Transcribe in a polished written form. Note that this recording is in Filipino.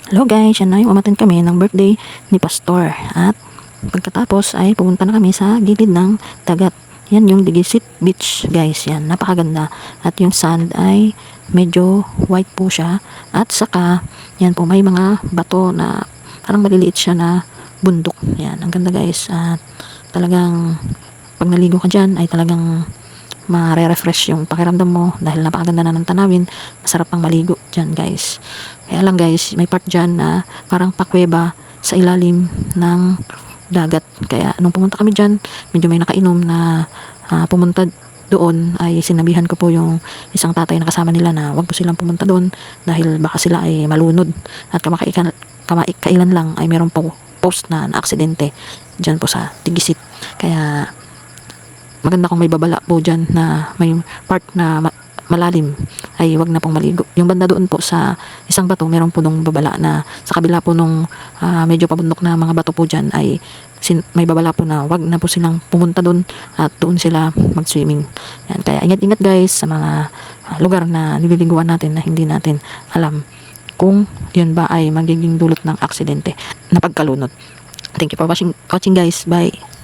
Hello guys, yan na yung umattend kami ng birthday ni Pastor. At pagkatapos ay pumunta na kami sa gilid ng dagat. Yan yung Digisit Beach guys, yan napakaganda. At yung sand ay medyo white po siya. At saka yan po may mga bato na parang maliliit siya na bundok. Yan, ang ganda guys. At talagang pag naligo ka dyan ay talagang mare-refresh yung pakiramdam mo dahil napakaganda na ng tanawin. Masarap pang maligo dyan guys. Kaya lang guys, may part dyan na parang pakweba sa ilalim ng dagat. Kaya nung pumunta kami dyan, medyo may nakainom na pumunta doon, ay sinabihan ko po yung isang tatay na kasama nila na wag po silang pumunta doon dahil baka sila ay malunod. At kamakailan lang ay meron po post na aksidente dyan po sa Digisit. Kaya maganda kung may babala po dyan na may part na malalim ay wag na pong maligo. Yung banda doon po sa isang bato, meron po nung babala na sa kabila po nung medyo pabundok na mga bato po dyan ay may babala po na wag na po silang pumunta doon at doon sila mag-swimming. Yan, kaya ingat-ingat guys sa mga lugar na nililiguan natin na hindi natin alam kung yun ba ay magiging dulot ng aksidente na pagkalunod. Thank you for watching guys. Bye.